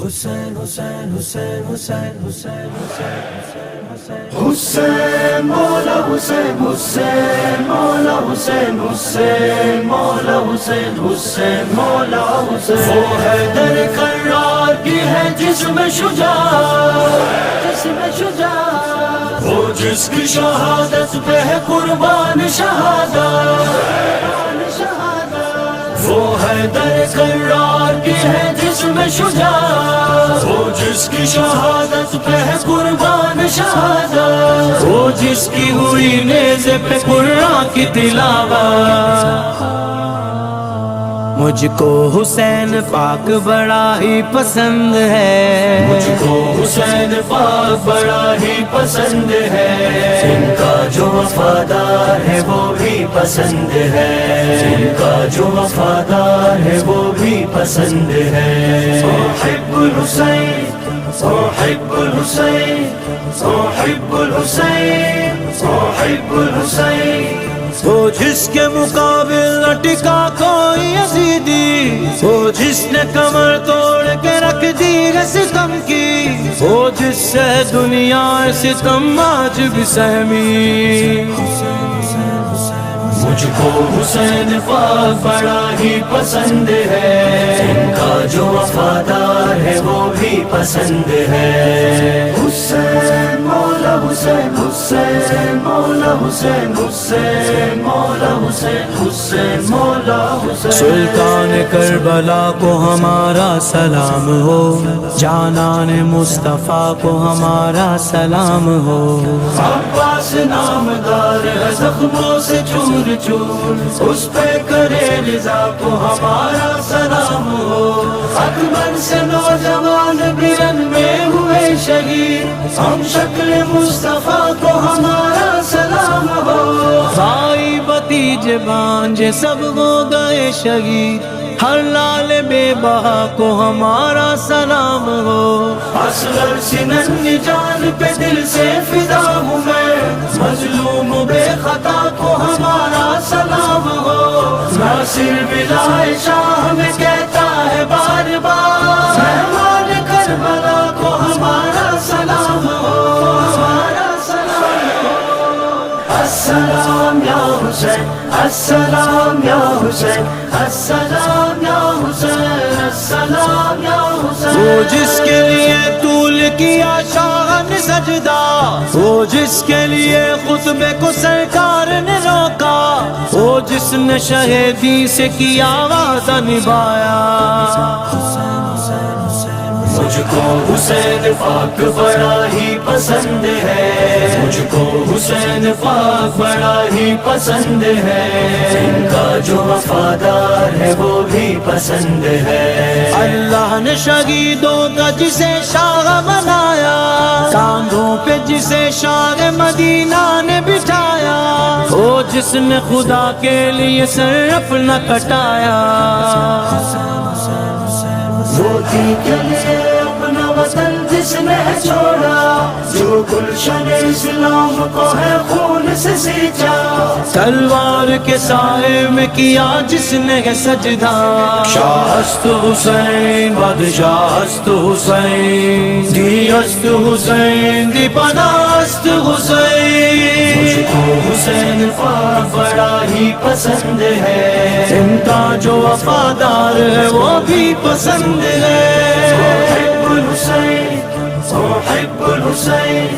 حسین حسین حسین حسین حسین حسین حسین مولا حسین حسین مولا حسین حسین مولا حسین حسین مولا حسین وہ ہے در کرار کی ہے جسم شجاعت وہ جس کی شہادت پہ ہے قربان شہادت وہ ہے در کرار کی ہے جسم شجاعت وہ جس کی شہادت پہ ہے قربان شہادت وہ جس کی ہوئی نیزے پہ قرآن کی تلاوت مجھ کو حسین پاک بڑا ہی پسند ہے مجھ کو حسین پاک بڑا ہی پسند ہے ان کا جو وفادار ہے وہ بھی پسند ہے ان کا جو وفادار ہے وہ بھی پسند ہے احب الحسین احب الحسین احب الحسین احب الحسین وہ جس کے مقابل نہ ٹکا کوئی یزیدی وہ جس نے کمر توڑ کے رکھ دی ہے ستم کی وہ جس سے دنیا ستم آج بھی سہمی مجھ کو حسین پاک بڑا ہی پسند ہے ان کا جو وفادار ہے وہ بھی پسند ہے حسین مولا حسین حسین مولا حسین حسین مولا حسین حسین مولا حسین سلطان کربلا کو ہمارا سلام ہو جانان مصطفیٰ کو ہمارا سلام ہو عباس نامدار ہے زخموں سے چور چور اس پہ کرے رضا کو ہمارا سلام ہو اکبر سے نوجوان برن میں ہوئے شہید ہم شکل مصطفیٰ کو ہمارا سلام ہو بھائی بھتیجے بانجے سب ہو گئے شہید ہر لال بے بہا کو ہمارا سلام ہو اصغر سنن جان پہ دل سے فدا ہوں میں مظلوم بے خطا کو ہمارا سلام ہو ناصر بلائے شاہ میں کہتا ہے بار بار مہمان کربلا کو ہمارا سلام ہو ہمارا سلام ہو السلام یا حسین السلام یا حسین السلام یا حسین السلام یا حسین وہ جس کے لیے طول کیا شاہ نے سجدہ وہ جس کے لیے خطبے کو سرکار نے روکا وہ جس نے شہیدی سے کیا وعدہ نبھایا مجھ کو حسین پاک بڑا ہی پسند ہے مجھ کو حسین پاک بڑا ہی پسند ہے ان کا جو وفادار ہے وہ بھی پسند ہے اللہ نے شہیدوں کا جسے شاہ بنایا کاندھوں پہ جسے شاہ مدینہ نے بٹھایا وہ جس نے خدا کے لیے سر اپنا کٹایا موتی کے لیے اپنا وطن جس نے چھوڑا جو گلشن اسلام کو ہے خون سے سینچا تلوار کے سائے میں کیا جس نے سجدہ شاہست حسین بادشاہست حسین دیست حسین دی پناست حسین مجھ کو حسین پاک بڑا ہی پسند ہے ان کا جو وفادار ہے وہ بھی پسند ہے احب الحسین احب الحسین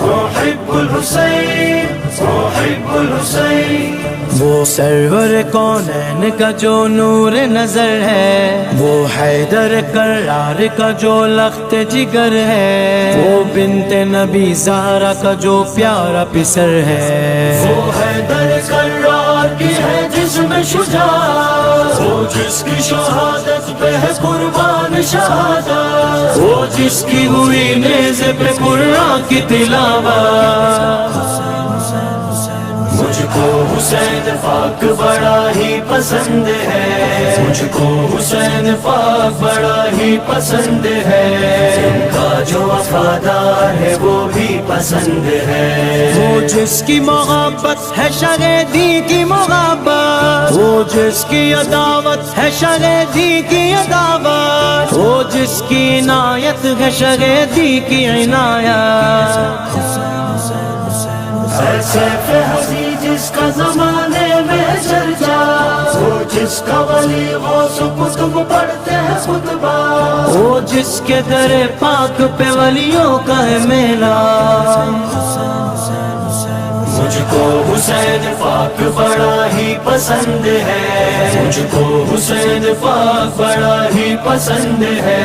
احب الحسین احب الحسین وہ سرور کونین کا جو نور نظر ہے وہ حیدر کرار کا جو لخت جگر ہے وہ بنت نبی زہرا کا جو پیارا پسر ہے وہ حیدر کرار کی ہے جسم شجاعت وہ جس کی شہادت پہ ہے قربان شہادت وہ جس کی ہوئی نیزے پہ قرآن کی تلاوت مجھ کو حسین پاک بڑا ہی پسند ہے مجھ کو حسین پاک بڑا ہی پسند ہے ان کا جو وفادار ہے وہ بھی پسند ہے وہ جس کی محبت ہے شہیدی کی محبت وہ جس کی عداوت ہے شریدی کی عداوت، وہ جس کی عنایت ہے شریدی کی عنایت، ہے سیف حسی جس کا زمانے میں چرچا، وہ جس کا ولی غوث کتب پڑھتے ہیں خطبہ، وہ جس کے در پاک پہ ولیوں کا ہے میلہ۔ مجھ کو حسین پاک بڑا ہی پسند ہے، مجھ کو حسین پاک بڑا ہی پسند ہے،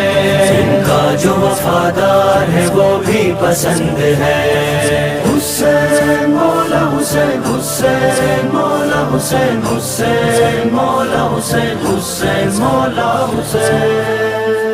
ان کا جو وفادار ہے وہ بھی پسند ہے۔ حسین مولا حسین، حسین مولا حسین، حسین مولا حسین، حسین مولا حسین۔